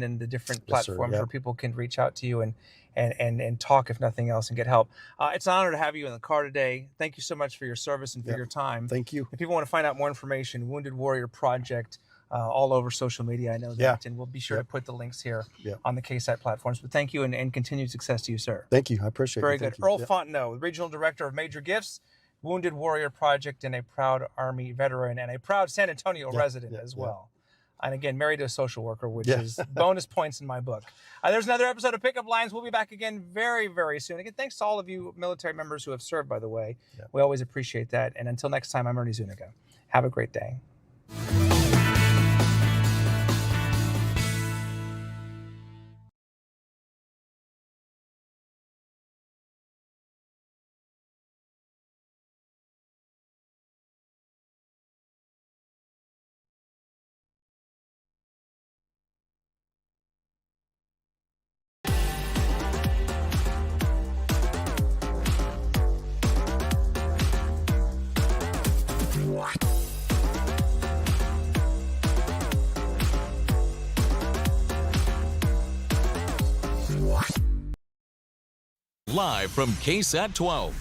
and the different Yes, sir. platforms Yep. where people can reach out to you and talk, if nothing else, and get help. It's an honor to have you in the car today. Thank you so much for your service and for Yep. your time. Thank you. If people want to find out more information, Wounded Warrior Project, all over social media, I know that. Yeah. And we'll be sure Yep. to put the links here Yep. on the KSAT platforms. But thank you and continued success to you, sir. Thank you. I appreciate it. Very Thank good. you. Earl Yep. Fontenot, Regional Director of Major Gifts, Wounded Warrior Project, and a proud Army veteran and a proud San Antonio resident as well. And again, married to a social worker, which is bonus points in my book. There's another episode of Pickup Lines. We'll be back again very, very soon. Again, thanks to all of you military members who have served, by the way. We always appreciate that. And until next time, I'm Ernie Zuniga. Have a great day. Live from KSAT 12,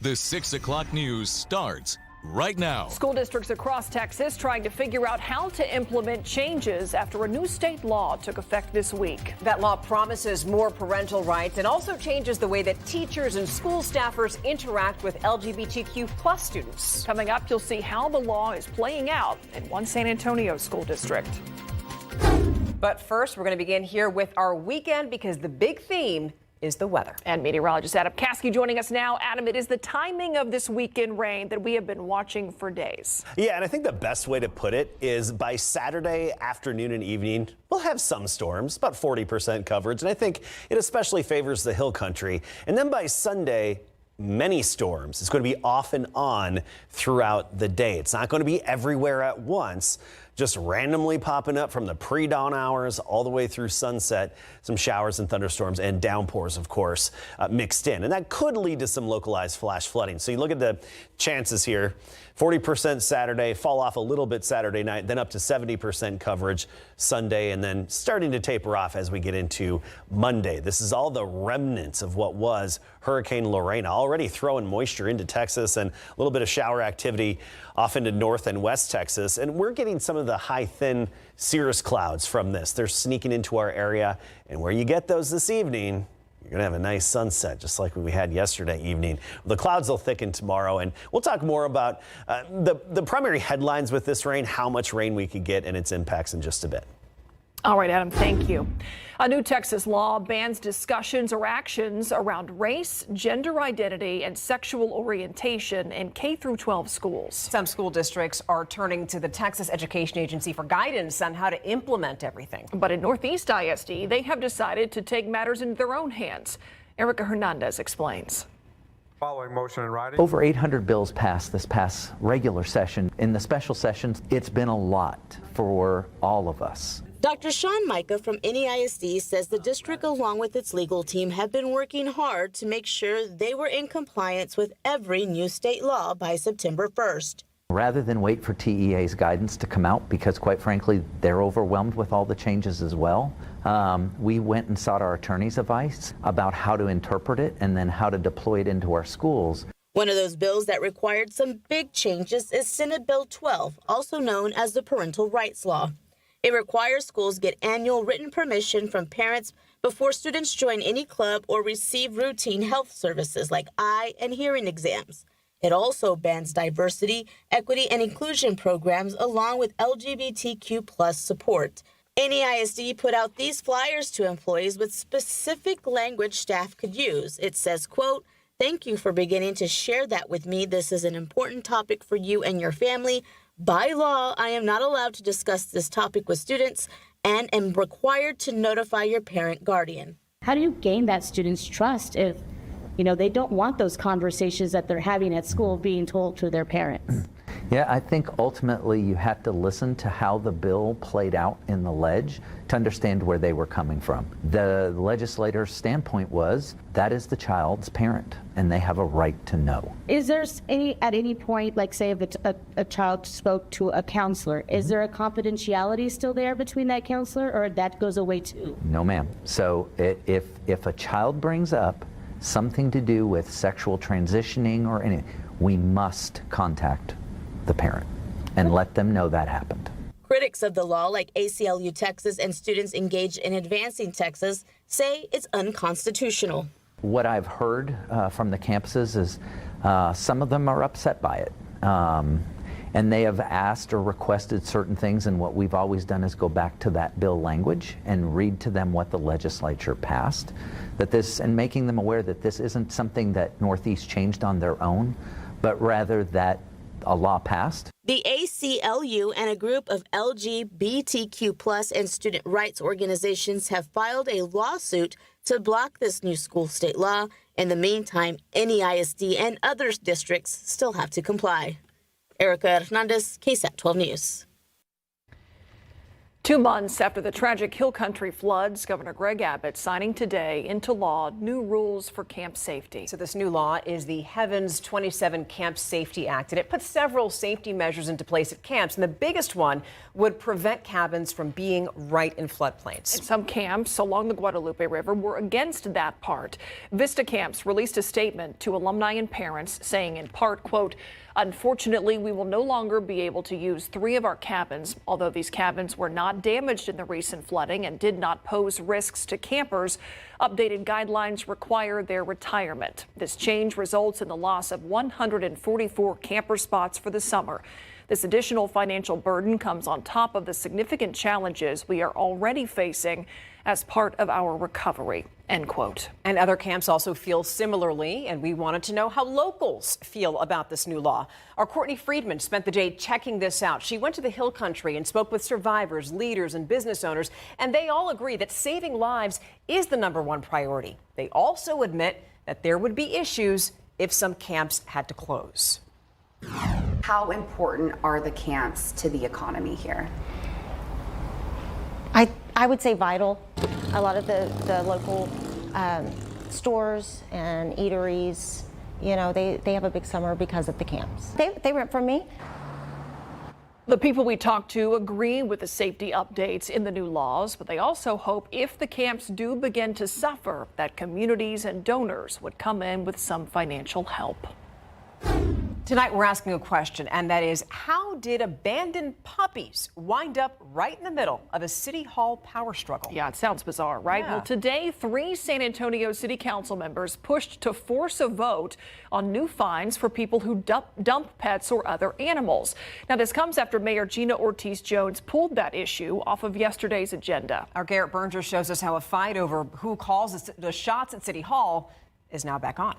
the 6 o'clock news starts right now. School districts across Texas trying to figure out how to implement changes after a new state law took effect this week. That law promises more parental rights and also changes the way that teachers and school staffers interact with LGBTQ plus students. Coming up, you'll see how the law is playing out in one San Antonio school district. But first, we're going to begin here with our weekend because the big theme is the weather. And meteorologist Adam Caskey joining us now. Adam, it is the timing of this weekend rain that we have been watching for days. Yeah, and I think the best way to put it is by Saturday afternoon and evening, we'll have some storms, about 40% coverage, and I think it especially favors the hill country. And then by Sunday, many storms. It's going to be off and on throughout the day. It's not going to be everywhere at once, just randomly popping up from the pre-dawn hours all the way through sunset. Some showers and thunderstorms and downpours, of course, mixed in. And that could lead to some localized flash flooding. So you look at the chances here, 40% Saturday, fall off a little bit Saturday night, then up to 70% coverage Sunday, and then starting to taper off as we get into Monday. This is all the remnants of what was Hurricane Lorena, already throwing moisture into Texas and a little bit of shower activity off into North and West Texas. And we're getting some of the high, thin cirrus clouds from this. They're sneaking into our area. And where you get those this evening, you're going to have a nice sunset, just like we had yesterday evening. The clouds will thicken tomorrow, and we'll talk more about the primary headlines with this rain, how much rain we could get, and its impacts in just a bit. All right, Adam, thank you. A new Texas law bans discussions or actions around race, gender identity, and sexual orientation in K-12 schools. Some school districts are turning to the Texas Education Agency for guidance on how to implement everything. But in Northeast ISD, they have decided to take matters into their own hands. Erica Hernandez explains. Following motion in writing. Over 800 bills passed this past regular session. In the special sessions, it's been a lot for all of us. Dr. Sean Micah from NEISD says the district, along with its legal team, have been working hard to make sure they were in compliance with every new state law by September 1st. Rather than wait for TEA's guidance to come out, because quite frankly, they're overwhelmed with all the changes as well, we went and sought our attorney's advice about how to interpret it and then how to deploy it into our schools. One of those bills that required some big changes is Senate Bill 12, also known as the Parental Rights Law. It requires schools get annual written permission from parents before students join any club or receive routine health services like eye and hearing exams. It also bans diversity, equity, and inclusion programs along with LGBTQ plus support. NEISD put out these flyers to employees with specific language staff could use. It says, quote, "Thank you for beginning to share that with me. This is an important topic for you and your family. By law, I am not allowed to discuss this topic with students and am required to notify your parent guardian." How do you gain that student's trust if, they don't want those conversations that they're having at school being told to their parents? Yeah, I think ultimately you have to listen to how the bill played out in the ledge to understand where they were coming from. The legislator's standpoint was that is the child's parent and they have a right to know. Is there at any point, like say if a child spoke to a counselor, is there a confidentiality still there between that counselor, or that goes away too? No, ma'am. So if a child brings up something to do with sexual transitioning or anything, we must contact the parent and let them know that happened. Critics of the law, like ACLU Texas and students engaged in Advancing Texas, say it's unconstitutional. What I've heard from the campuses is some of them are upset by it. And they have asked or requested certain things, and what we've always done is go back to that bill language and read to them what the legislature passed, and making them aware that this isn't something that Northeast changed on their own, but rather that a law passed. The ACLU and a group of LGBTQ+ and student rights organizations have filed a lawsuit to block this new school state law. In the meantime, any ISD and other districts still have to comply. Erica Hernandez, KSAT 12 News. 2 months after the tragic Hill Country floods, Governor Greg Abbott signing today into law new rules for camp safety. So this new law is the Heavens 27 Camp Safety Act, and it puts several safety measures into place at camps. And the biggest one would prevent cabins from being right in floodplains. And some camps along the Guadalupe River were against that part. Vista Camps released a statement to alumni and parents saying in part, quote, "Unfortunately, we will no longer be able to use 3 of our cabins, although these cabins were not damaged in the recent flooding and did not pose risks to campers. Updated guidelines require their retirement. This change results in the loss of 144 camper spots for the summer. This additional financial burden comes on top of the significant challenges we are already facing as part of our recovery," end quote. And other camps also feel similarly, and we wanted to know how locals feel about this new law. Our Courtney Friedman spent the day checking this out. She went to the Hill Country and spoke with survivors, leaders, and business owners, and they all agree that saving lives is the #1 priority. They also admit that there would be issues if some camps had to close. How important are the camps to the economy here? I would say vital. A lot of the local stores and eateries, you know, they have a big summer because of the camps. They rent from me. The people we talked to agree with the safety updates in the new laws, but they also hope if the camps do begin to suffer, that communities and donors would come in with some financial help. Tonight, we're asking a question, and that is, how did abandoned puppies wind up right in the middle of a City Hall power struggle? Yeah, it sounds bizarre, right? Yeah. Well, today, 3 San Antonio City Council members pushed to force a vote on new fines for people who dump pets or other animals. Now, this comes after Mayor Gina Ortiz-Jones pulled that issue off of yesterday's agenda. Our Garrett Berger shows us how a fight over who calls the shots at City Hall is now back on.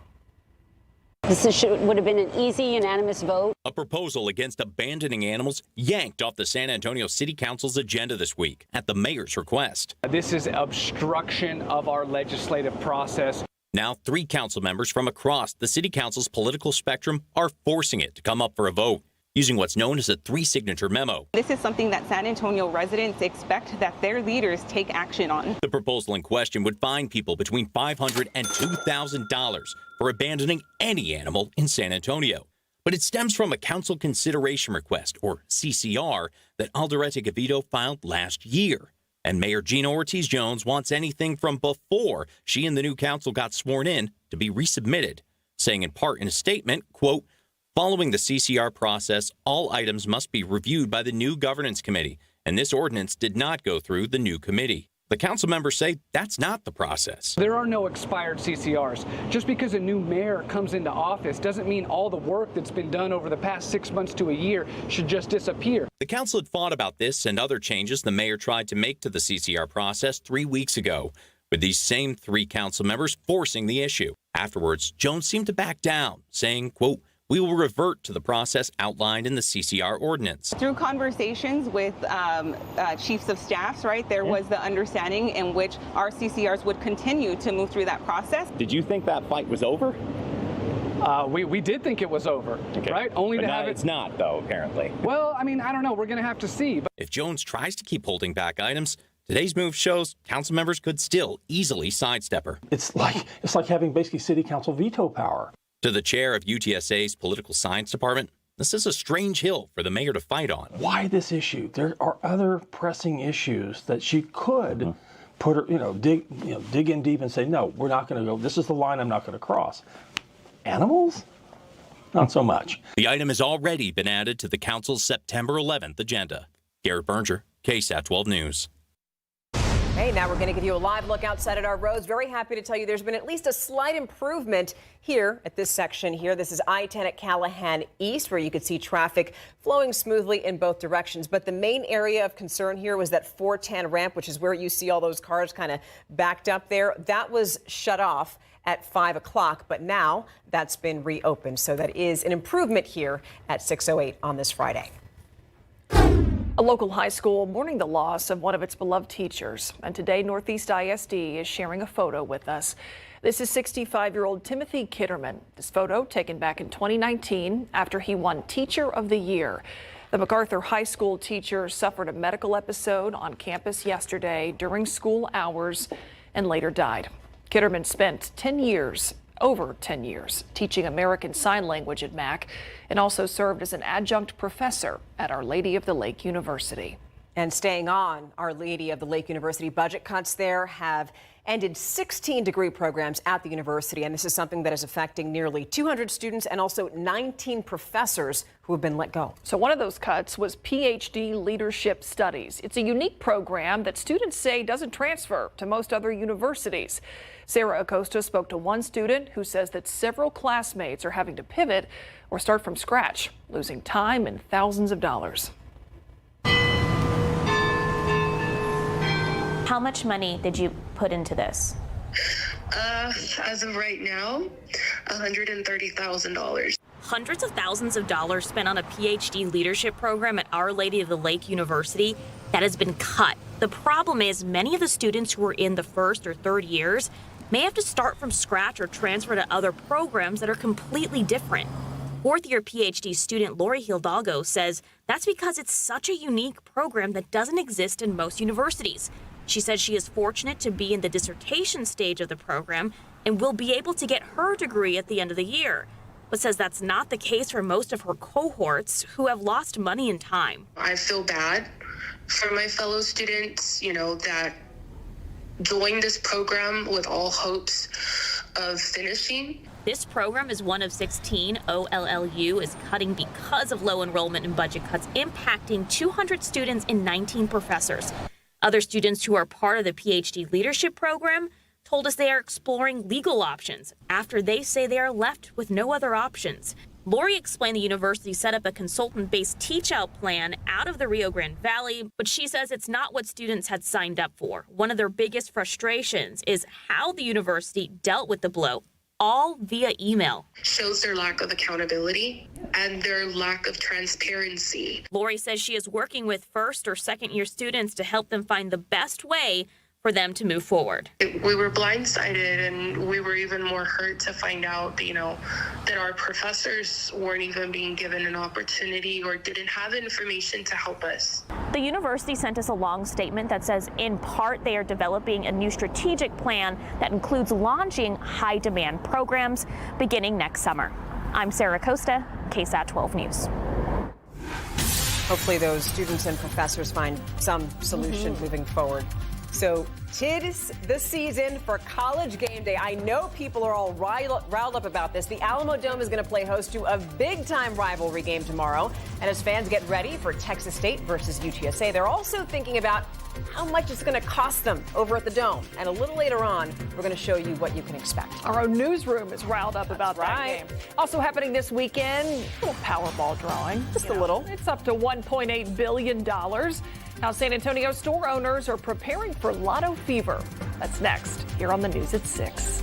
This would have been an easy, unanimous vote. A proposal against abandoning animals yanked off the San Antonio City Council's agenda this week at the mayor's request. This is obstruction of our legislative process. Now, 3 council members from across the City Council's political spectrum are forcing it to come up for a vote, using what's known as a 3-signature memo. This is something that San Antonio residents expect that their leaders take action on. The proposal in question would fine people between $500 and $2,000 for abandoning any animal in San Antonio. But it stems from a council consideration request, or CCR, that Alderete Gavito filed last year. And Mayor Gina Ortiz-Jones wants anything from before she and the new council got sworn in to be resubmitted, saying in part in a statement, quote, "Following the CCR process, all items must be reviewed by the new governance committee, and this ordinance did not go through the new committee." The council members say that's not the process. There are no expired CCRs. Just because a new mayor comes into office doesn't mean all the work that's been done over the past 6 months to a year should just disappear. The council had fought about this and other changes the mayor tried to make to the CCR process 3 weeks ago, with these same 3 council members forcing the issue. Afterwards, Jones seemed to back down, saying, quote, "We will revert to the process outlined in the CCR ordinance." Through conversations with chiefs of staffs, right, there was the understanding in which our CCRs would continue to move through that process. Did you think that fight was over? We did think it was over, right? Only but to now have it. It's not, though, apparently. Well, I mean, I don't know. We're going to have to see. If Jones tries to keep holding back items, today's move shows council members could still easily sidestep her. It's like having basically city council veto power. To the chair of UTSA's political science department, this is a strange hill for the mayor to fight on. Why this issue? There are other pressing issues that she could put her, dig in deep and say, no, we're not going to go. This is the line I'm not going to cross. Animals? Not so much. The item has already been added to the council's September 11th agenda. Garrett Berger, KSAT 12 News. Hey, now we're going to give you a live look outside at our roads. Very happy to tell you there's been at least a slight improvement here at this section here. This is I-10 at Callahan East, where you could see traffic flowing smoothly in both directions. But the main area of concern here was that 410 ramp, which is where you see all those cars kind of backed up there. That was shut off at 5 o'clock, but now that's been reopened. So that is an improvement here at 6:08 on this Friday. A local high school mourning the loss of one of its beloved teachers. And today, Northeast ISD is sharing a photo with us. This is 65-year-old Timothy Kitterman. This photo taken back in 2019 after he won Teacher of the Year. The MacArthur High School teacher suffered a medical episode on campus yesterday during school hours and later died. Kitterman spent over 10 years teaching American Sign Language at Mac and also served as an adjunct professor at Our Lady of the Lake University. And staying on Our Lady of the Lake University, budget cuts there have ended 16 degree programs at the university, and this is something that is affecting nearly 200 students and also 19 professors who have been let go. So one of those cuts was PhD Leadership Studies. It's a unique program that students say doesn't transfer to most other universities. Sarah Acosta spoke to one student who says that several classmates are having to pivot or start from scratch, losing time and thousands of dollars. How much money did you put into this? As of right now, $130,000. Hundreds of thousands of dollars spent on a PhD leadership program at Our Lady of the Lake University that has been cut. The problem is many of the students who are in the first or third years may have to start from scratch or transfer to other programs that are completely different. Fourth-year PhD student Lori Hidalgo says that's because it's such a unique program that doesn't exist in most universities. She says she is fortunate to be in the dissertation stage of the program and will be able to get her degree at the end of the year, but says that's not the case for most of her cohorts who have lost money and time. I feel bad for my fellow students, that joined this program with all hopes of finishing. This program is one of 16 OLLU is cutting because of low enrollment and budget cuts impacting 200 students and 19 professors. Other students who are part of the PhD leadership program told us they are exploring legal options after they say they are left with no other options. Lori explained the university set up a consultant-based teach-out plan out of the Rio Grande Valley, but she says it's not what students had signed up for. One of their biggest frustrations is how the university dealt with the blow, all via email. Shows their lack of accountability and their lack of transparency. Lori says she is working with first or second year students to help them find the best way for them to move forward. We were blindsided, and we were even more hurt to find out, that our professors weren't even being given an opportunity or didn't have information to help us. The university sent us a long statement that says, in part, they are developing a new strategic plan that includes launching high-demand programs beginning next summer. I'm Sarah Costa, KSAT 12 News. Hopefully those students and professors find some solution moving forward. So 'tis the season for College Game Day. I know people are all riled up about this. The Alamo Dome is going to play host to a big-time rivalry game tomorrow. And as fans get ready for Texas State versus UTSA, they're also thinking about how much it's going to cost them over at the Dome. And a little later on, we're going to show you what you can expect. Our own newsroom is riled up about that game. Also happening this weekend, a little Powerball drawing. Just a little. It's up to $1.8 billion. Now San Antonio store owners are preparing for lotto fever. That's next here on the News at 6.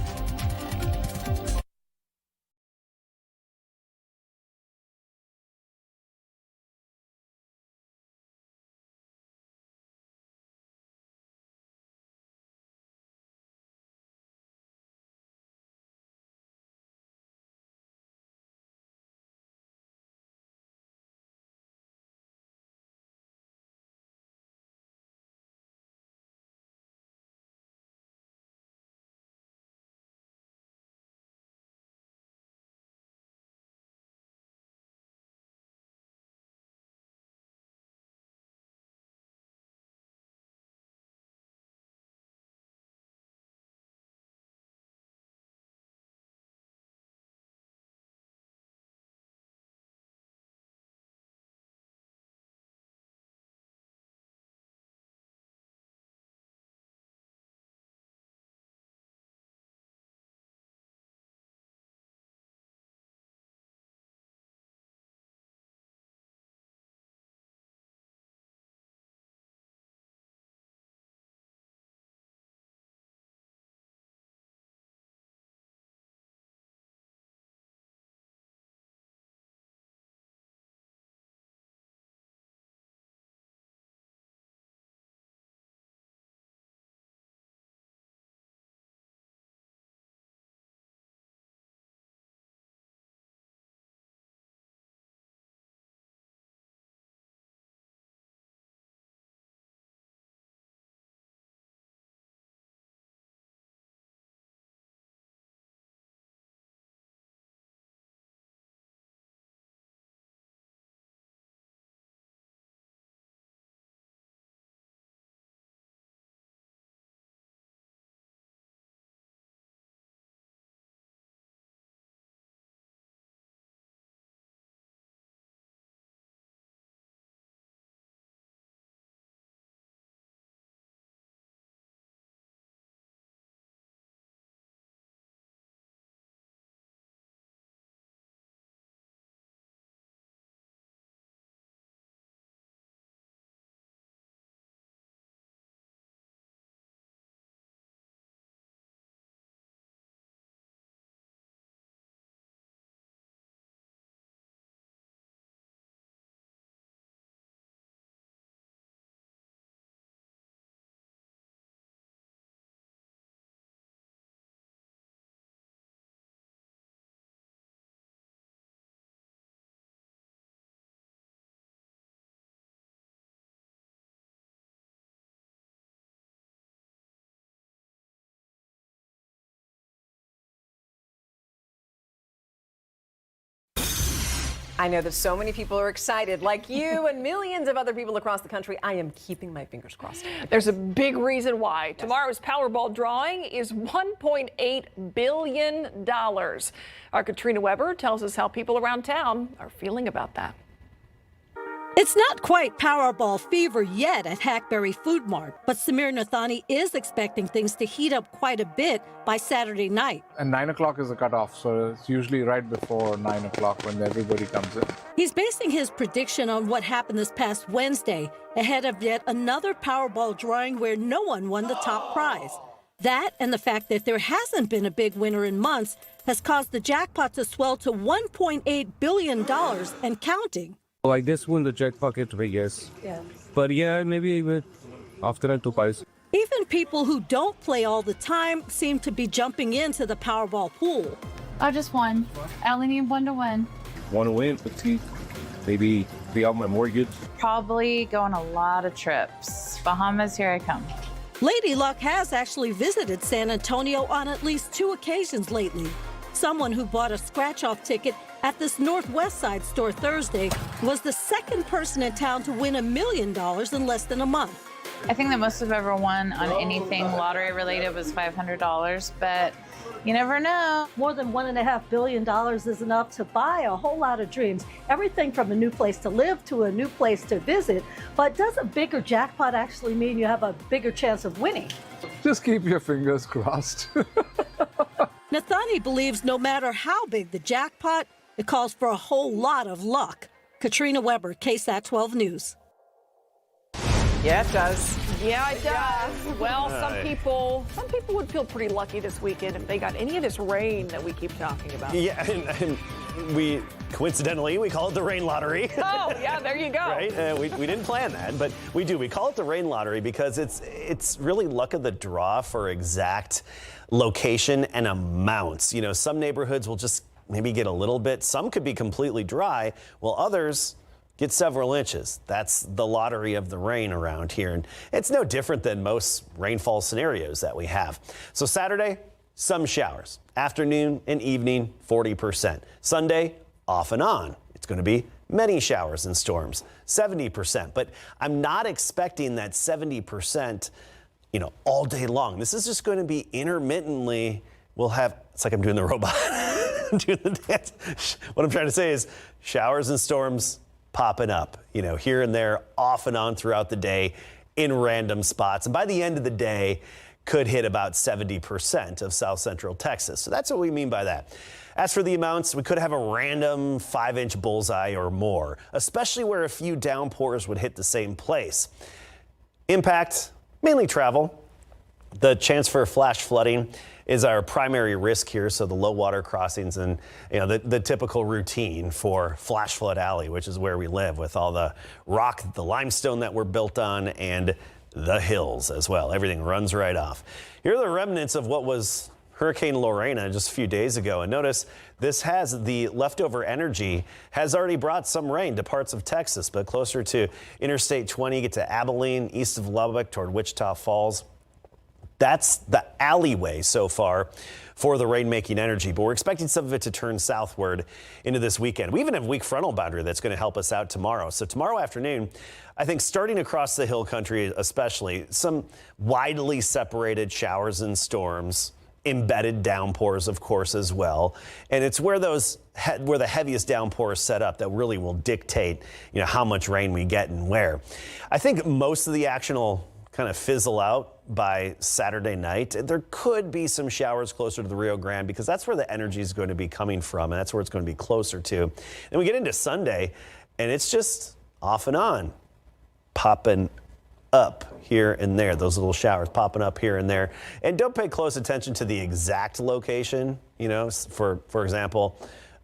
I know that so many people are excited, like you and millions of other people across the country. I am keeping my fingers crossed. There's a big reason why. Yes. Tomorrow's Powerball drawing is $1.8 billion. Our Katrina Weber tells us how people around town are feeling about that. It's not quite Powerball fever yet at Hackberry Food Mart, but Samir Nathani is expecting things to heat up quite a bit by Saturday night. And 9 o'clock is the cutoff, so it's usually right before 9 o'clock when everybody comes in. He's basing his prediction on what happened this past Wednesday, ahead of yet another Powerball drawing where no one won the top prize. That and the fact that there hasn't been a big winner in months has caused the jackpot to swell to $1.8 billion and counting. Like this one, the jackpot is biggest. Yeah. But yeah, maybe after 2 pies. Even people who don't play all the time seem to be jumping into the Powerball pool. I just won. I only need one to win. Want to win? Let's see. Maybe pay off my mortgage. Probably go on a lot of trips. Bahamas, here I come. Lady Luck has actually visited San Antonio on at least 2 occasions lately. Someone who bought a scratch-off ticket at this Northwest Side store Thursday was the second person in town to win $1 million in less than a month. I think the most I've ever won on anything lottery related was $500, but you never know. More than $1.5 billion is enough to buy a whole lot of dreams. Everything from a new place to live to a new place to visit. But does a bigger jackpot actually mean you have a bigger chance of winning? Just keep your fingers crossed. Nathani believes no matter how big the jackpot, it calls for a whole lot of luck. Katrina Weber, KSAT 12 News. Yeah, it does. Yeah, it does. Well, some people would feel pretty lucky this weekend if they got any of this rain that we keep talking about. Yeah, and we coincidentally call it the rain lottery. Oh, yeah, there you go. Right? We didn't plan that, but we do. We call it the rain lottery because it's really luck of the draw for exact location and amounts. You know, some neighborhoods will just maybe get a little bit. Some could be completely dry, while others get several inches. That's the lottery of the rain around here. And it's no different than most rainfall scenarios that we have. So Saturday, some showers. Afternoon and evening, 40%. Sunday, off and on. It's going to be many showers and storms, 70%. But I'm not expecting that 70%, all day long. This is just going to be intermittently. We'll have, it's like I'm doing the robot, doing the dance. What I'm trying to say is showers and storms popping up, here and there, off and on throughout the day in random spots. And by the end of the day, could hit about 70% of South Central Texas. So that's what we mean by that. As for the amounts, we could have a random 5-inch bullseye or more, especially where a few downpours would hit the same place. Impact, mainly travel. The chance for flash flooding is our primary risk here, so the low water crossings and the typical routine for Flash Flood Alley, which is where we live with all the rock, the limestone that we're built on, and the hills as well. Everything runs right off. Here are the remnants of what was Hurricane Lorena just a few days ago, and notice this has the leftover energy has already brought some rain to parts of Texas, but closer to Interstate 20, get to Abilene, east of Lubbock toward Wichita Falls. That's the alleyway so far for the rain-making energy, but we're expecting some of it to turn southward into this weekend. We even have weak frontal boundary that's going to help us out tomorrow. So tomorrow afternoon, I think starting across the hill country especially, some widely separated showers and storms, embedded downpours, of course, as well. And it's where where the heaviest downpours set up that really will dictate, how much rain we get and where. I think most of the action will kind of fizzle out by Saturday night. There could be some showers closer to the Rio Grande because that's where the energy is going to be coming from, and that's where it's going to be closer to. Then we get into Sunday, and it's just off and on, popping up here and there. Those little showers popping up here and there. And don't pay close attention to the exact location. For example,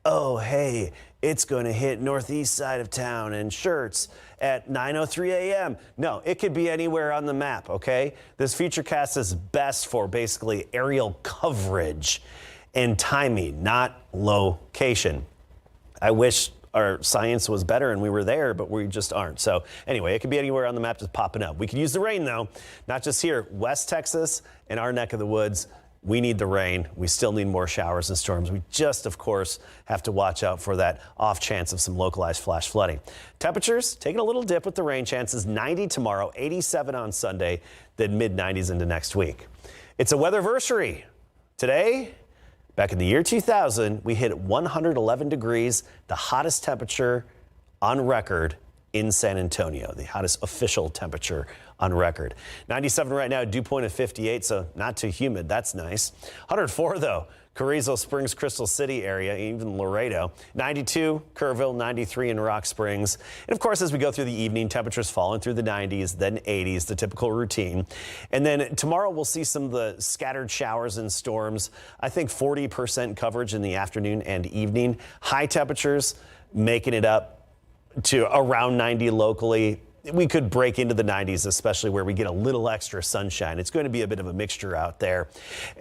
oh, hey, it's going to hit northeast side of town and Shirts at 9:03 a.m. No, it could be anywhere on the map, okay? This Futurecast is best for basically aerial coverage and timing, not location. I wish our science was better and we were there, but we just aren't. So anyway, it could be anywhere on the map just popping up. We could use the rain, though, not just here, West Texas and our neck of the woods. We need the rain. We still need more showers and storms. We just, of course, have to watch out for that off chance of some localized flash flooding. Temperatures taking a little dip with the rain chances. 90 tomorrow, 87 on Sunday, then mid-90s into next week. It's a weatherversary. Today, back in the year 2000, we hit 111 degrees, the hottest temperature on record in San Antonio, the hottest official temperature on record. 97 right now, dew point of 58, so not too humid. That's nice. 104 though, Carrizo Springs, Crystal City area, even Laredo. 92, Kerrville, 93 in Rock Springs. And of course, as we go through the evening, temperatures falling through the 90s, then 80s, the typical routine. And then tomorrow we'll see some of the scattered showers and storms. I think 40% coverage in the afternoon and evening. High temperatures making it up to around 90 locally. We could break into the 90s, especially where we get a little extra sunshine. It's going to be a bit of a mixture out there.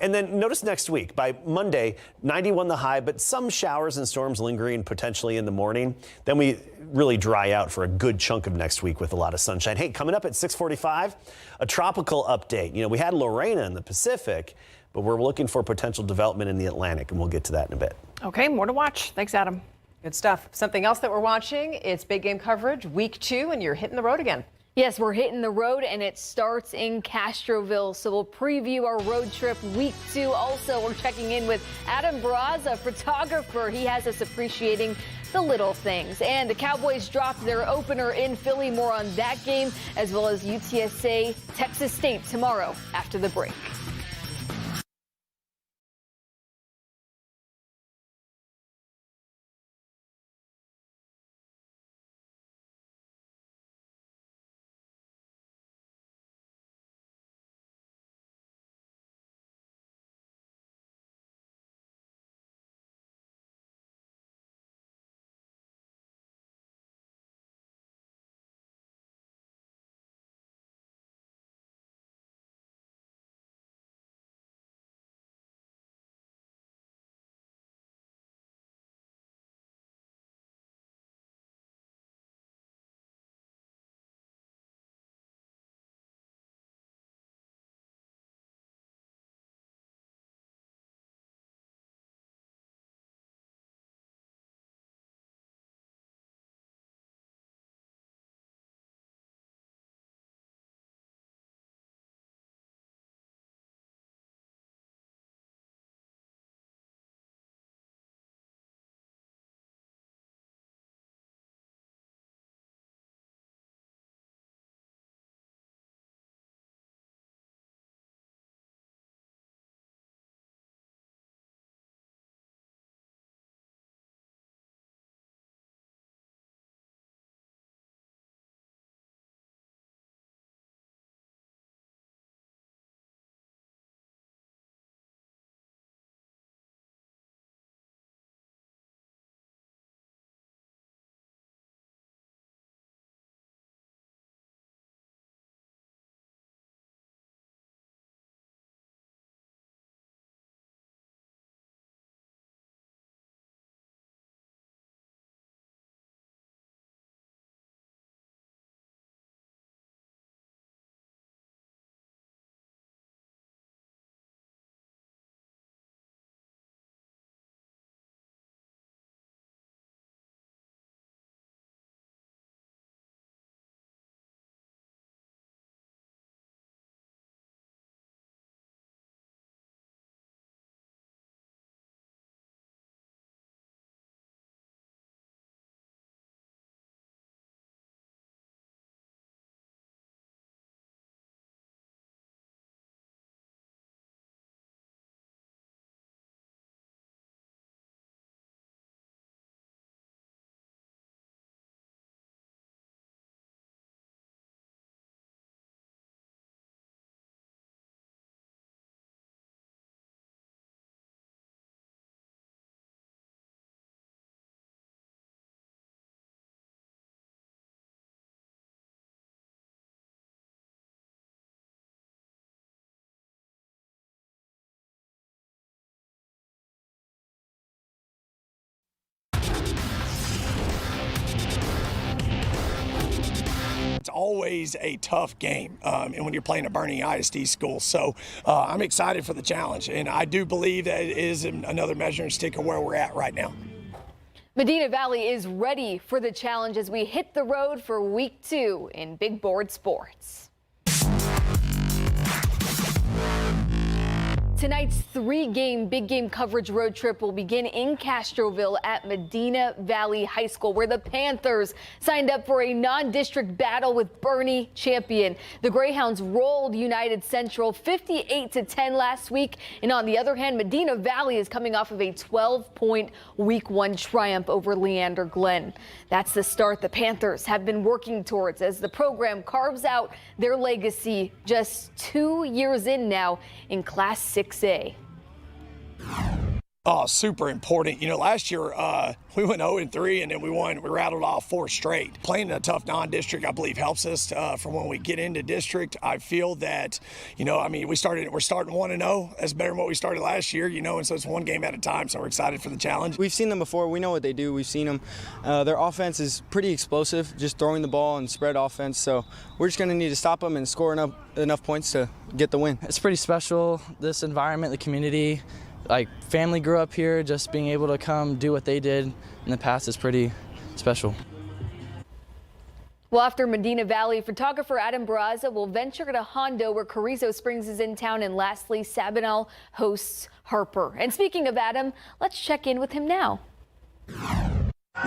And then notice next week, by Monday, 91 the high, but some showers and storms lingering potentially in the morning. Then we really dry out for a good chunk of next week with a lot of sunshine. Hey, coming up at 6:45, a tropical update. You know, we had Lorena in the Pacific, but we're looking for potential development in the Atlantic, and we'll get to that in a bit. Okay, more to watch. Thanks, Adam. Good stuff. Something else that we're watching, it's big game coverage, week 2, and you're hitting the road again. Yes, we're hitting the road, and it starts in Castroville. So we'll preview our road trip week 2. Also, we're checking in with Adam Barraza, photographer. He has us appreciating the little things. And the Cowboys dropped their opener in Philly. More on that game, as well as UTSA, Texas State tomorrow after the break. always a tough game, and when you're playing a Bernie ISD school. So I'm excited for the challenge, and I do believe that it is another measuring stick of where we're at right now. Medina Valley is ready for the challenge as we hit the road for week 2 in big board sports. Tonight's 3-game big game coverage road trip will begin in Castroville at Medina Valley High School, where the Panthers signed up for a non-district battle with Bernie champion. The Greyhounds rolled United Central 58-10 last week. And on the other hand, Medina Valley is coming off of a 12-point week 1 triumph over Leander Glen. That's the start the Panthers have been working towards as the program carves out their legacy just 2 years in now in Class 6A. Oh, super important. You know, last year we went 0-3 and then we rattled off 4 straight. Playing in a tough non-district, I believe, helps us for when we get into district. I feel that, you know, I mean, we're starting 1-0. That's better than what we started last year, you know, and so it's one game at a time. So we're excited for the challenge. We've seen them before. We know what they do. We've seen them. Their offense is pretty explosive, just throwing the ball and spread offense. So we're just going to need to stop them and score enough points to get the win. It's pretty special, this environment, the community. Like, family grew up here, just being able to come do what they did in the past is pretty special. Well, after Medina Valley, photographer Adam Barraza will venture to Hondo, where Carrizo Springs is in town, and lastly, Sabinal hosts Harper. And speaking of Adam, let's check in with him now.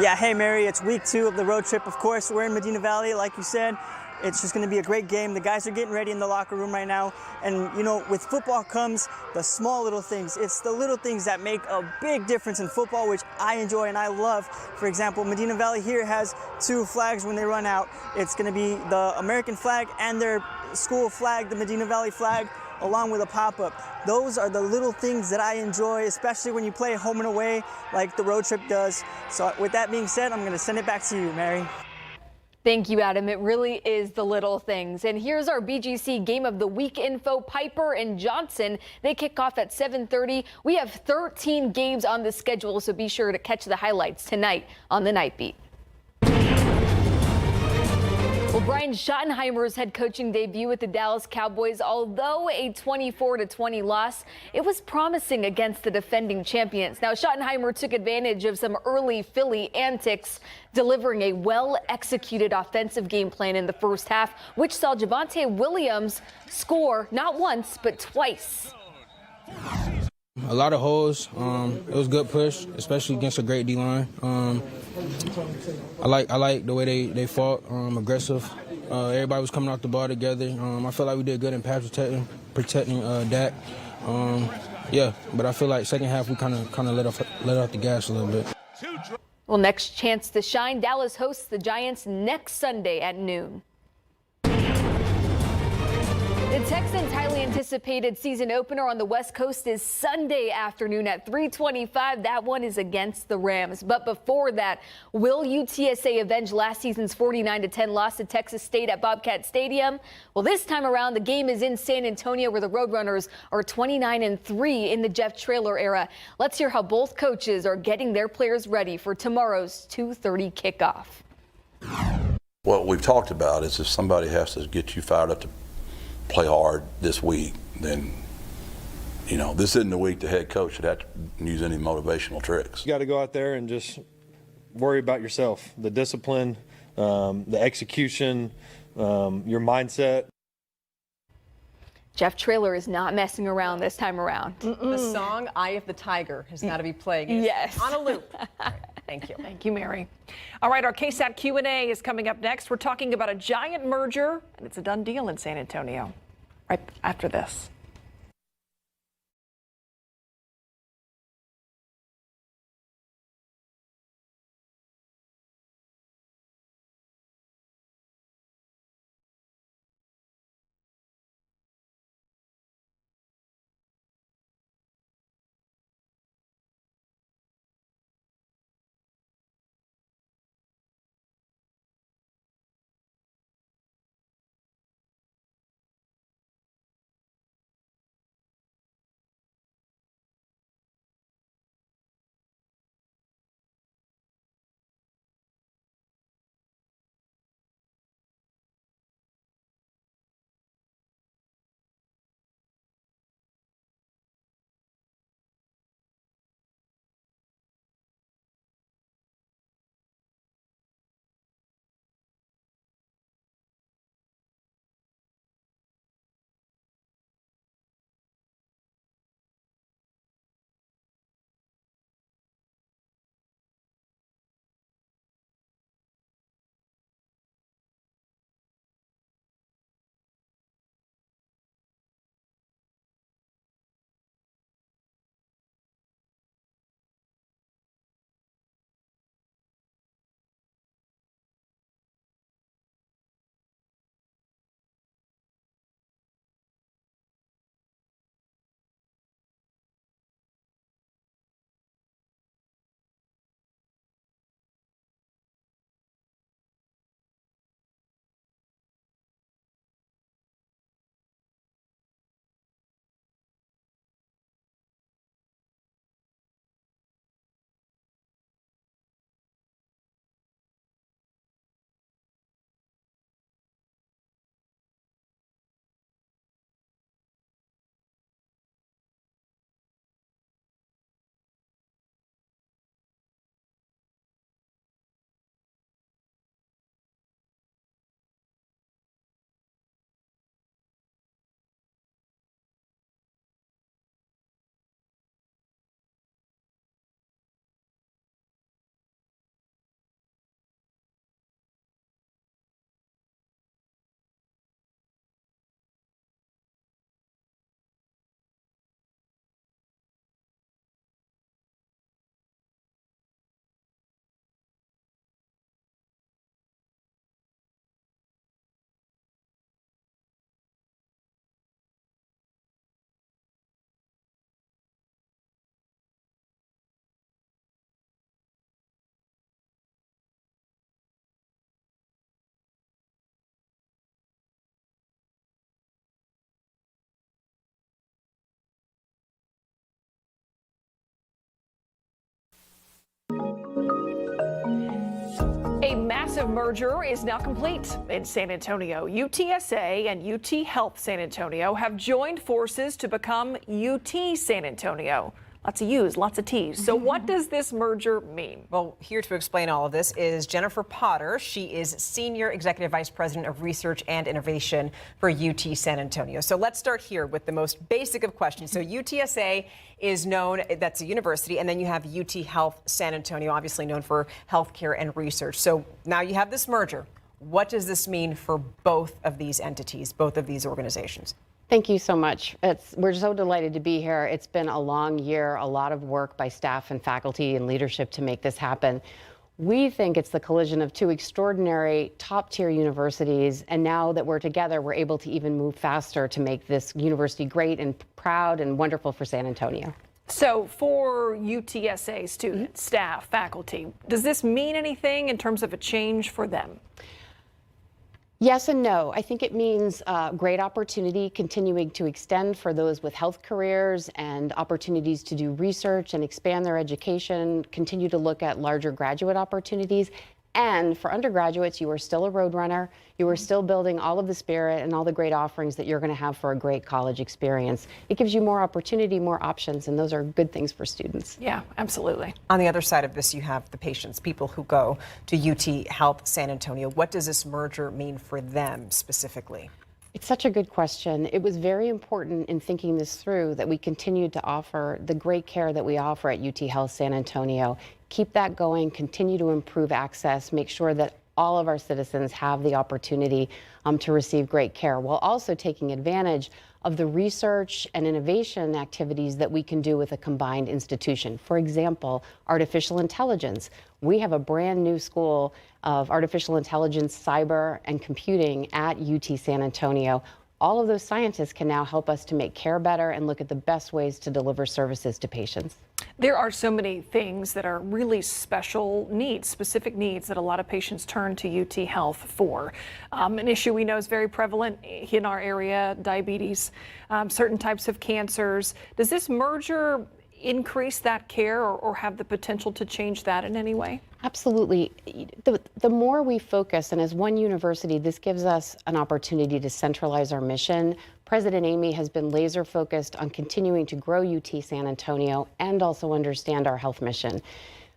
Yeah, hey Mary, it's week 2 of the road trip. Of course, we're in Medina Valley, like you said. It's just going to be a great game. The guys are getting ready in the locker room right now. And, you know, with football comes the small little things. It's the little things that make a big difference in football, which I enjoy and I love. For example, Medina Valley here has 2 flags when they run out. It's going to be the American flag and their school flag, the Medina Valley flag, along with a pop-up. Those are the little things that I enjoy, especially when you play home and away like the road trip does. So with that being said, I'm going to send it back to you, Mary. Thank you, Adam. It really is the little things. And here's our BGC Game of the Week info. Piper and Johnson, they kick off at 7:30. We have 13 games on the schedule, so be sure to catch the highlights tonight on the Night Beat. Well, Brian Schottenheimer's head coaching debut with the Dallas Cowboys, although a 24-20 loss, it was promising against the defending champions. Now, Schottenheimer took advantage of some early Philly antics, delivering a well-executed offensive game plan in the first half, which saw Javonte Williams score not once, but twice. A lot of holes. It was a good push, especially against a great D-line. I like the way they fought, aggressive. Everybody was coming off the ball together. I feel like we did good in pass protecting Dak. Yeah, but I feel like second half we kind of let off the gas a little bit. Well, next chance to shine. Dallas hosts the Giants next Sunday at noon. The Texans' highly anticipated season opener on the West Coast is Sunday afternoon at 3:25. That one is against the Rams. But before that, will UTSA avenge last season's 49-10 loss to Texas State at Bobcat Stadium? Well, this time around, the game is in San Antonio, where the Roadrunners are 29-3 in the Jeff Traylor era. Let's hear how both coaches are getting their players ready for tomorrow's 2:30 kickoff. What we've talked about is if somebody has to get you fired up to play hard this week, then, you know, this isn't the week the head coach should have to use any motivational tricks. You got to go out there and just worry about yourself, the discipline, the execution, your mindset. Jeff Traylor is not messing around this time around. The song "Eye of the Tiger" has got to be playing. Yes. On a loop. Thank you. Thank you, Mary. All right, our KSAT Q&A is coming up next. We're talking about a giant merger, and it's a done deal in San Antonio. Right after this. massive merger is now complete in San Antonio. UTSA and UT Health San Antonio have joined forces to become UT San Antonio. Lots of U's, lots of T's. So what does this merger mean? Well, here to explain all of this is Jennifer Potter. She is Senior Executive Vice President of Research and Innovation for UT San Antonio. So let's start here with the most basic of questions. So UTSA is known, that's a university, and then you have UT Health San Antonio, obviously known for healthcare and research. So now you have this merger. What does this mean for both of these entities, both of these organizations? Thank you so much. We're so delighted to be here. It's been a long year, a lot of work by staff and faculty and leadership to make this happen. We think it's the collision of two extraordinary top-tier universities, and now that we're together, we're able to even move faster to make this university great and proud and wonderful for San Antonio. So for UTSA students, staff, faculty, does this mean anything in terms of a change for them? Yes and no. I think it means great opportunity continuing to extend for those with health careers and opportunities to do research and expand their education, continue to look at larger graduate opportunities. And for undergraduates, you are still a roadrunner. You are still building all of the spirit and all the great offerings that you're going to have for a great college experience. It gives you more opportunity, more options, and those are good things for students. Yeah, absolutely. On the other side of this, you have the patients, people who go to UT Health San Antonio. What does this merger mean for them specifically? It's such a good question. It was very important in thinking this through that we continued to offer the great care that we offer at UT Health San Antonio. Keep that going, continue to improve access, make sure that all of our citizens have the opportunity to receive great care, while also taking advantage of the research and innovation activities that we can do with a combined institution. For example, artificial intelligence. We have a brand new school of artificial intelligence, cyber, and computing at UT San Antonio. All of those scientists can now help us to make care better and look at the best ways to deliver services to patients. There are so many things that are really special needs, specific needs that a lot of patients turn to UT Health for. An issue we know is very prevalent in our area, diabetes, certain types of cancers. Does this merger increase that care or have the potential to change that in any way? Absolutely. The more we focus, and as one university, this gives us an opportunity to centralize our mission. President Amy has been laser focused on continuing to grow UT San Antonio and also understand our health mission.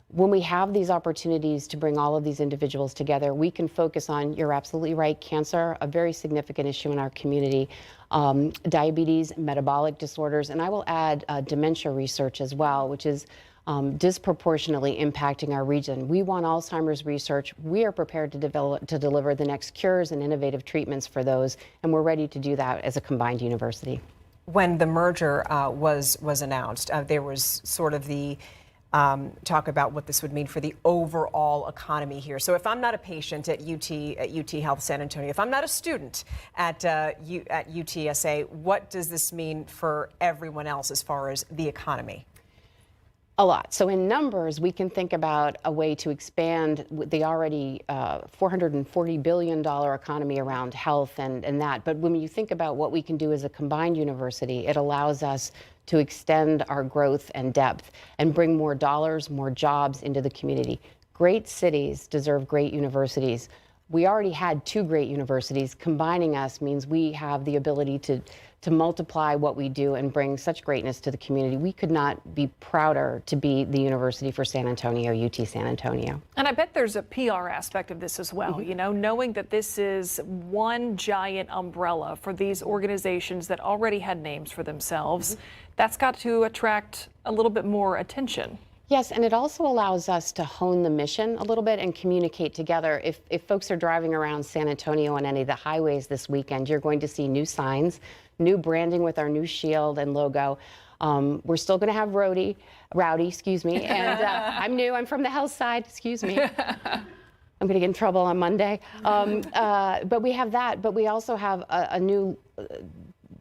When we have these opportunities to bring all of these individuals together, we can focus on, you're absolutely right, cancer, a very significant issue in our community, diabetes, metabolic disorders, and I will add dementia research as well, which is disproportionately impacting our region. We want Alzheimer's research. We are prepared to deliver the next cures and innovative treatments for those, and we're ready to do that as a combined university. When the merger was announced, there was sort of the talk about what this would mean for the overall economy here. So if I'm not a patient at UT Health San Antonio, if I'm not a student at UTSA, what does this mean for everyone else as far as the economy? A lot. So in numbers, we can think about a way to expand the already $440 billion economy around health and that. But when you think about what we can do as a combined university, it allows us to extend our growth and depth and bring more dollars, more jobs into the community. Great cities deserve great universities. We already had two great universities. Combining us means we have the ability to multiply what we do and bring such greatness to the community. We could not be prouder to be the university for San Antonio, UT San Antonio. And I bet there's a PR aspect of this as well, you know, knowing that this is one giant umbrella for these organizations that already had names for themselves. That's got to attract a little bit more attention. Yes, and it also allows us to hone the mission a little bit and communicate together. If folks are driving around San Antonio on any of the highways this weekend, you're going to see new signs, new branding with our new shield and logo. We're still going to have Rowdy, and I'm new, I'm from the health side, excuse me. I'm going to get in trouble on Monday. But we have that, but we also have a new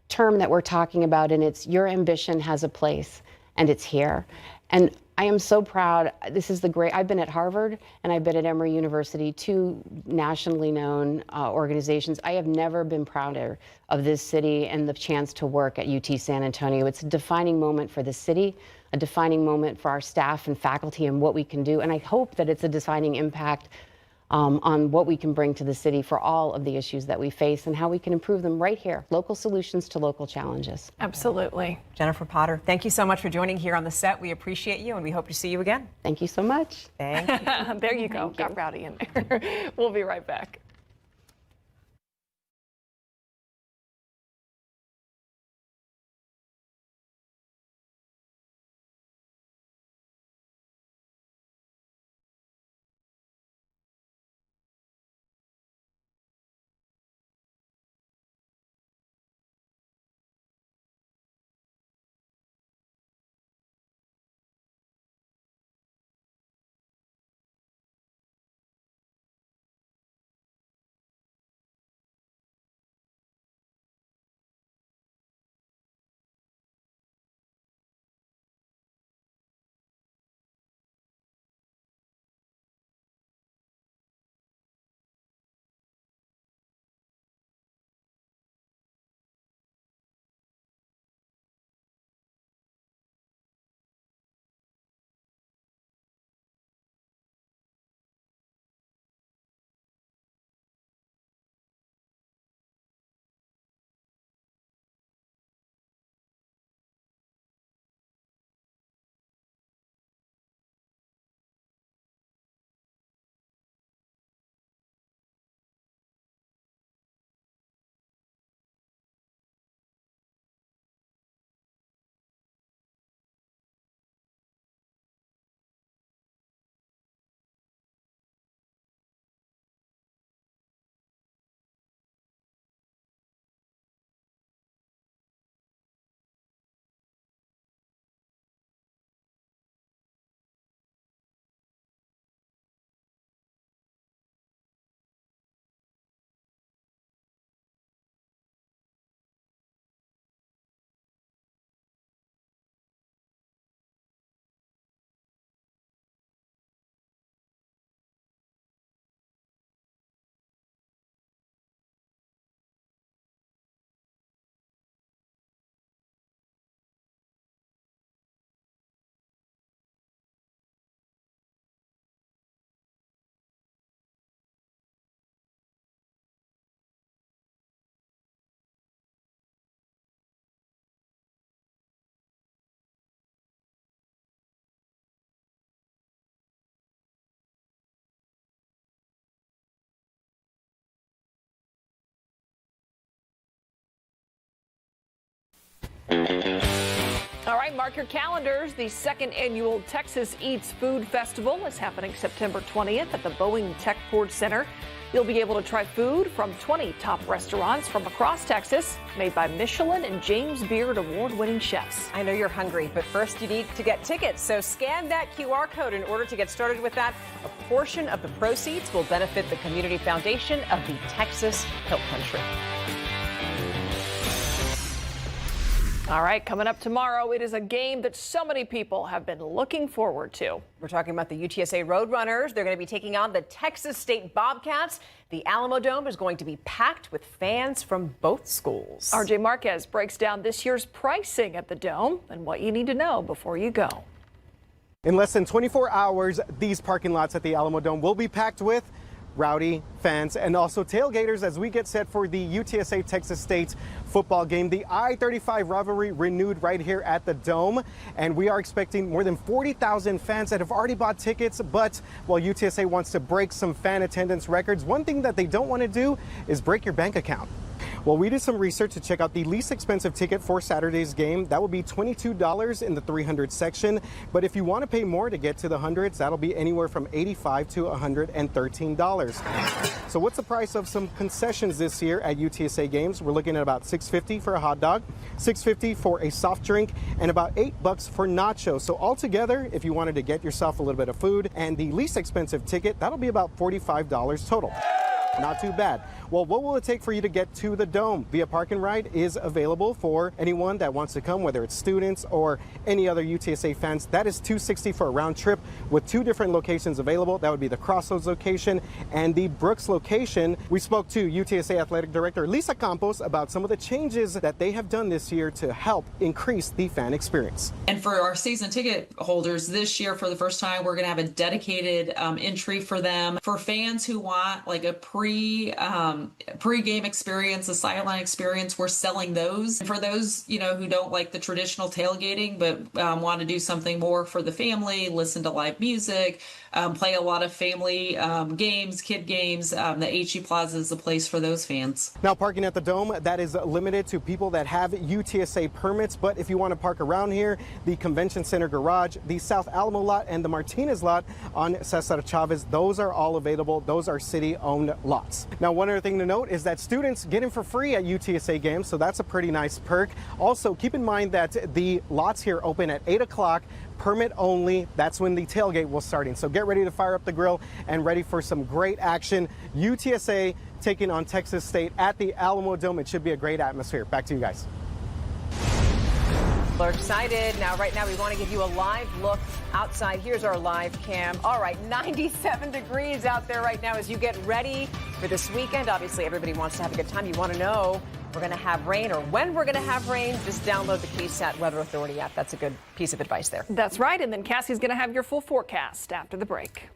term that we're talking about, and it's your ambition has a place, and it's here. And I am so proud. This is I've been at Harvard and I've been at Emory University, two nationally known organizations. I have never been prouder of this city and the chance to work at UT San Antonio. It's a defining moment for the city, a defining moment for our staff and faculty and what we can do. And I hope that it's a defining impact on what we can bring to the city for all of the issues that we face and how we can improve them right here. Local solutions to local challenges. Absolutely. Jennifer Potter, thank you so much for joining here on the set. We appreciate you and we hope to see you again. Thank you so much. Thank you. There you go. Got rowdy in there. We'll be right back. All right, mark your calendars. The second annual Texas Eats Food Festival is happening September 20th at the Boeing Tech Ford Center. You'll be able to try food from 20 top restaurants from across Texas, made by Michelin and James Beard award-winning chefs. I know you're hungry, but first you need to get tickets. So scan that QR code in order to get started with that. A portion of the proceeds will benefit the Community Foundation of the Texas Hill Country. All right, coming up tomorrow, it is a game that so many people have been looking forward to. We're talking about the UTSA Roadrunners. They're going to be taking on the Texas State Bobcats. The Alamo Dome is going to be packed with fans from both schools. RJ Marquez breaks down this year's pricing at the Dome and what you need to know before you go. In less than 24 hours, these parking lots at the Alamo Dome will be packed with rowdy fans and also tailgaters as we get set for the UTSA Texas State football game. The I-35 rivalry renewed right here at the Dome, and we are expecting more than 40,000 fans that have already bought tickets. But while UTSA wants to break some fan attendance records, one thing that they don't want to do is break your bank account. Well, we did some research to check out the least expensive ticket for Saturday's game. That will be $22 in the 300 section. But if you want to pay more to get to the hundreds, that'll be anywhere from $85 to $113. So what's the price of some concessions this year at UTSA games? We're looking at about $6.50 for a hot dog, $6.50 for a soft drink, and about $8 for nachos. So altogether, if you wanted to get yourself a little bit of food and the least expensive ticket, that'll be about $45 total. not too bad. Well, what will it take for you to get to the Dome? Via Park and Ride is available for anyone that wants to come, whether it's students or any other UTSA fans. That is $260 for a round trip with 2 different locations available. That would be the Crossroads location and the Brooks location. We spoke to UTSA Athletic Director Lisa Campos about some of the changes that they have done this year to help increase the fan experience. And for our season ticket holders this year, for the first time, we're going to have a dedicated entry for them. For fans who want like a pre-game experience, a sideline experience, we're selling those. And for those, who don't like the traditional tailgating, but want to do something more for the family, listen to live music, play a lot of family games, kid games, the HE Plaza is the place for those fans. Now, parking at the Dome, that is limited to people that have UTSA permits, but if you want to park around here, the Convention Center garage, the South Alamo lot, and the Martinez lot on Cesar Chavez, those are all available. Those are city-owned lots. Now, one other thing to note is that students get in for free at UTSA games, so that's a pretty nice perk. Also, keep in mind that the lots here open at 8 o'clock, permit only. That's when the tailgate will start in. So get ready to fire up the grill and ready for some great action. UTSA taking on Texas State at the Alamo Dome. It should be a great atmosphere. Back to you guys. We're excited. Right now, we want to give you a live look outside. Here's our live cam. All right, 97 degrees out there right now as you get ready for this weekend. Obviously, everybody wants to have a good time. You want to know we're going to have rain or when we're going to have rain, just download the KSAT Weather Authority app. That's a good piece of advice there. That's right. And then Cassie's going to have your full forecast after the break.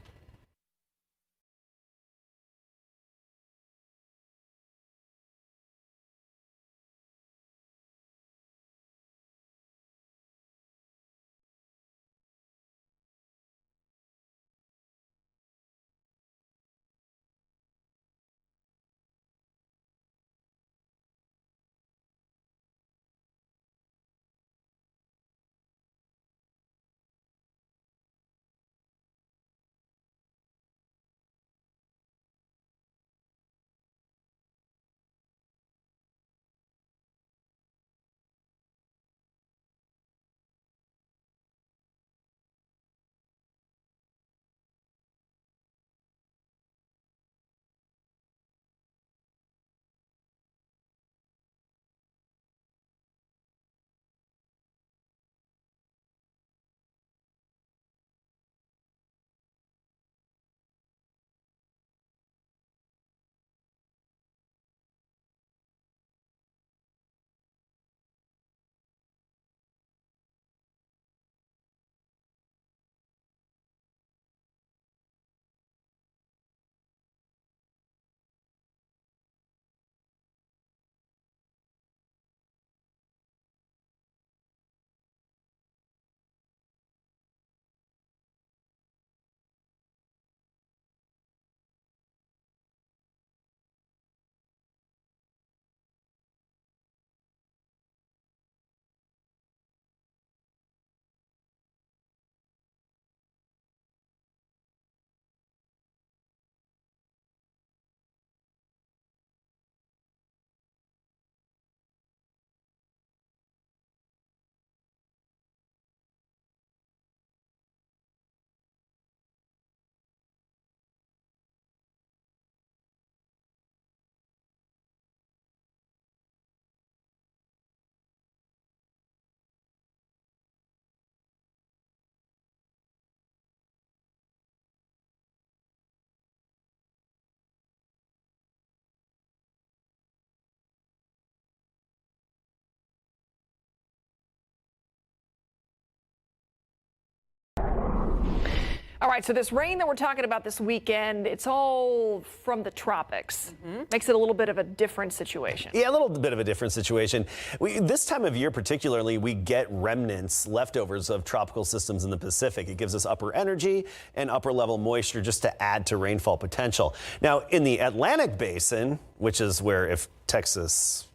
All right, so this rain that we're talking about this weekend, it's all from the tropics. Makes it a little bit of a different situation. Yeah, a little bit of a different situation. This time of year particularly, we get remnants, leftovers of tropical systems in the Pacific. It gives us upper energy and upper level moisture just to add to rainfall potential. Now, in the Atlantic Basin, which is where if Texas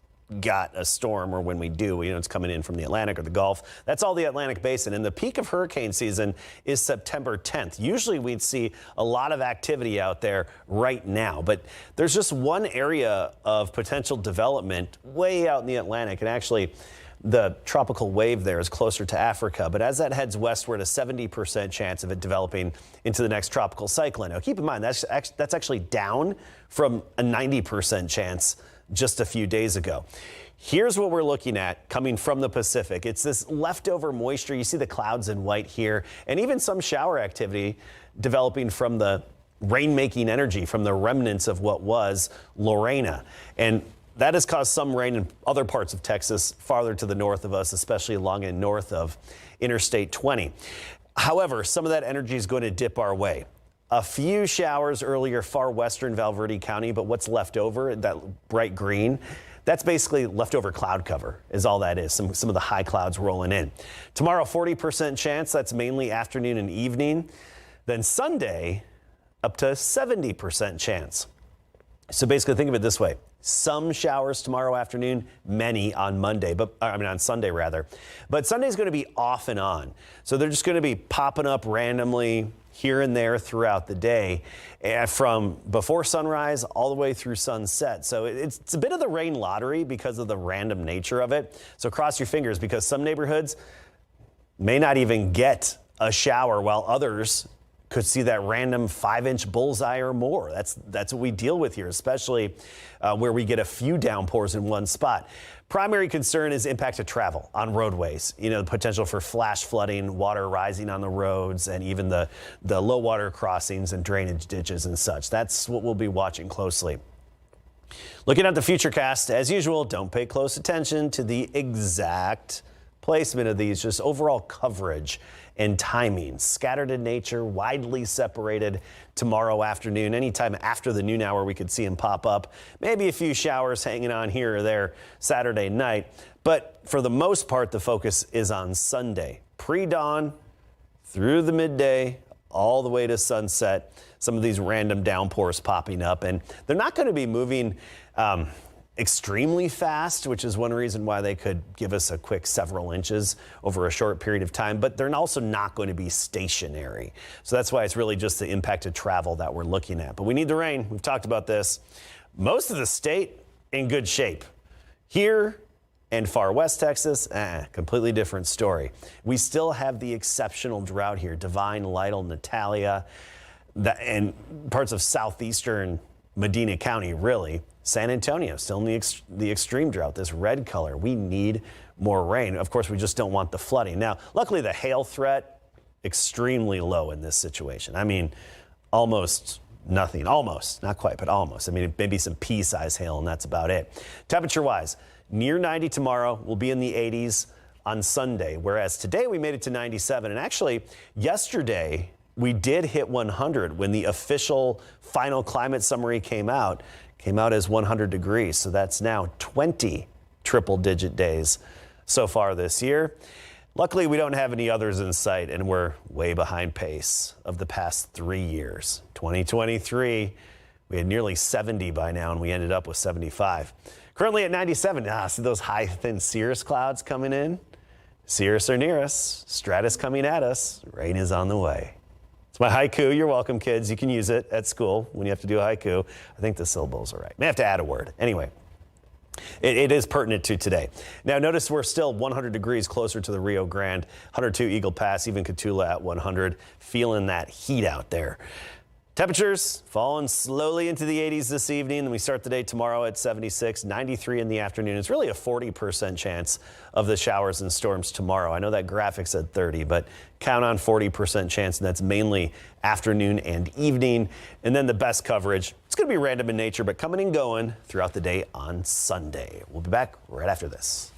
got a storm, or when we do, it's coming in from the Atlantic or the Gulf. That's all the Atlantic Basin. And the peak of hurricane season is September 10th. Usually we'd see a lot of activity out there right now, but there's just one area of potential development way out in the Atlantic. And actually, the tropical wave there is closer to Africa. But as that heads westward, a 70% chance of it developing into the next tropical cyclone. Now, keep in mind, that's actually down from a 90% chance just a few days ago. Here's what we're looking at coming from the Pacific. It's this leftover moisture. You see the clouds in white here, and even some shower activity developing from the rain-making energy from the remnants of what was Lorena. And that has caused some rain in other parts of Texas farther to the north of us, especially along and north of Interstate 20. However, some of that energy is going to dip our way. A few showers earlier, far western Val Verde County, but what's left over, that bright green, that's basically leftover cloud cover is all that is. Some of the high clouds rolling in. Tomorrow, 40% chance. That's mainly afternoon and evening. Then Sunday, up to 70% chance. So basically think of it this way. Some showers tomorrow afternoon, many on Monday, on Sunday rather. But Sunday's going to be off and on. So they're just going to be popping up randomly here and there throughout the day, from before sunrise all the way through sunset. So it's a bit of the rain lottery because of the random nature of it. So cross your fingers, because some neighborhoods may not even get a shower, while others could see that random 5-inch bullseye or more. That's what we deal with here, especially where we get a few downpours in one spot. Primary concern is impact to travel on roadways. You know, the potential for flash flooding, water rising on the roads, and even the low water crossings and drainage ditches and such. That's what we'll be watching closely. Looking at the futurecast, as usual, don't pay close attention to the exact placement of these, just overall coverage and timing. Scattered in nature, widely separated tomorrow afternoon. Anytime after the noon hour, we could see them pop up. Maybe a few showers hanging on here or there Saturday night. But for the most part, the focus is on Sunday. Pre-dawn through the midday, all the way to sunset. Some of these random downpours popping up, and they're not going to be moving extremely fast, which is one reason why they could give us a quick several inches over a short period of time, but they're also not going to be stationary. So that's why it's really just the impacted travel that we're looking at. But we need the rain. We've talked about this. Most of the state in good shape. Here and far west Texas, completely different story. We still have the exceptional drought here. Divine, Lytle, Natalia, and parts of southeastern Medina County, really. San Antonio still in the extreme drought, this red color. We need more rain. Of course, we just don't want the flooding. Now, luckily, the hail threat, extremely low in this situation. I mean, almost nothing. Almost, not quite, but almost. I mean, maybe some pea-sized hail, and that's about it. Temperature-wise, near 90 tomorrow. We'll be in the 80s on Sunday, whereas today we made it to 97. And actually, yesterday, we did hit 100 when the official final climate summary came out as 100 degrees. So that's now 20 triple-digit days so far this year. Luckily, we don't have any others in sight, and we're way behind pace of the past 3 years. 2023, we had nearly 70 by now, and we ended up with 75. Currently at 97. See those high, thin cirrus clouds coming in? Cirrus are near us. Stratus coming at us. Rain is on the way. It's my haiku. You're welcome, kids. You can use it at school when you have to do a haiku. I think the syllables are right. May have to add a word. Anyway, it is pertinent to today. Now, notice we're still 100 degrees closer to the Rio Grande, 102 Eagle Pass, even Cotulla at 100. Feeling that heat out there. Temperatures falling slowly into the 80s this evening, and we start the day tomorrow at 76, 93 in the afternoon. It's really a 40% chance of the showers and storms tomorrow. I know that graphic said 30, but count on 40% chance, and that's mainly afternoon and evening. And then the best coverage, it's going to be random in nature, but coming and going throughout the day on Sunday. We'll be back right after this.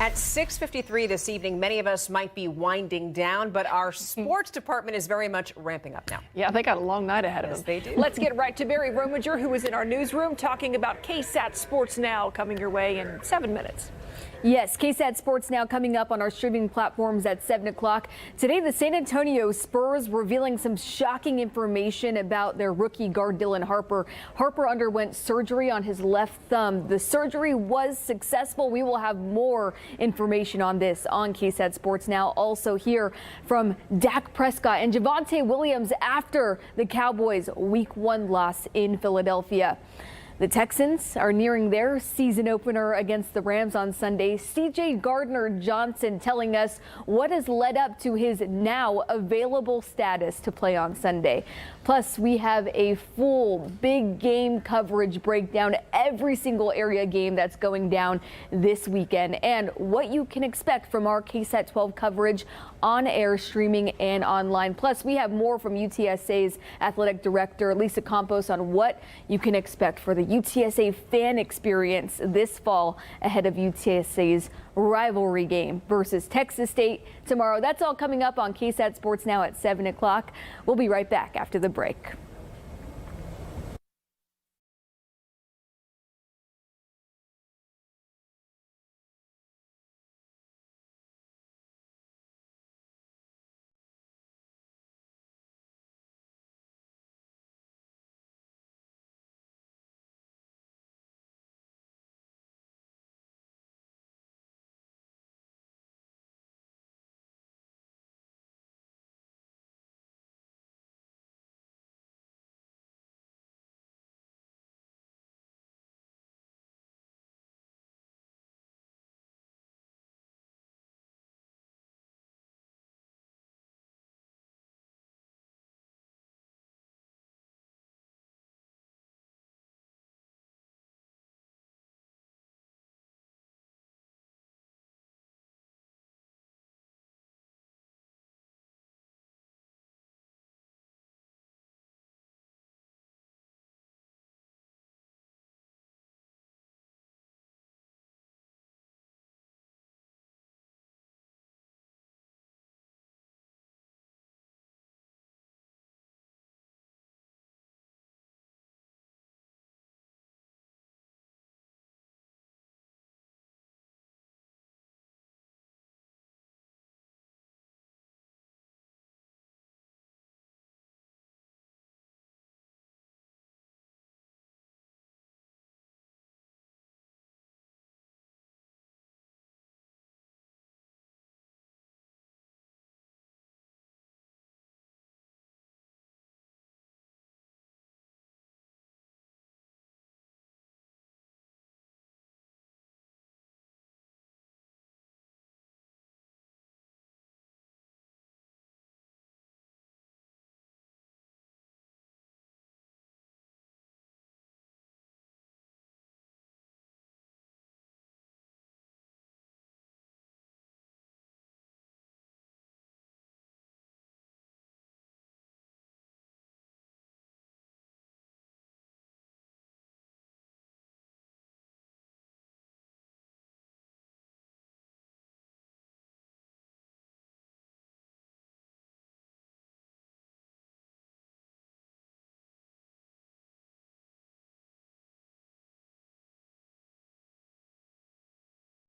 At 6:53 this evening, many of us might be winding down, but our sports department is very much ramping up now. Yeah, they got a long night ahead of them. They do. Let's get right to Barry Rominger, who is in our newsroom talking about KSAT Sports Now, coming your way in 7 minutes. Yes, KSAT Sports Now coming up on our streaming platforms at 7 o'clock. Today, the San Antonio Spurs revealing some shocking information about their rookie guard Dylan Harper. Harper underwent surgery on his left thumb. The surgery was successful. We will have more information on this on KSAT Sports Now. Also hear from Dak Prescott and Javonte Williams after the Cowboys' Week 1 loss in Philadelphia. The Texans are nearing their season opener against the Rams on Sunday. CJ Gardner-Johnson telling us what has led up to his now available status to play on Sunday. Plus, we have a full big game coverage breakdown, every single area game that's going down this weekend, and what you can expect from our KSAT 12 coverage on air, streaming, and online. Plus, we have more from UTSA's athletic director, Lisa Campos, on what you can expect for the UTSA fan experience this fall ahead of UTSA's rivalry game versus Texas State tomorrow. That's all coming up on KSAT Sports Now at 7 o'clock. We'll be right back after the break.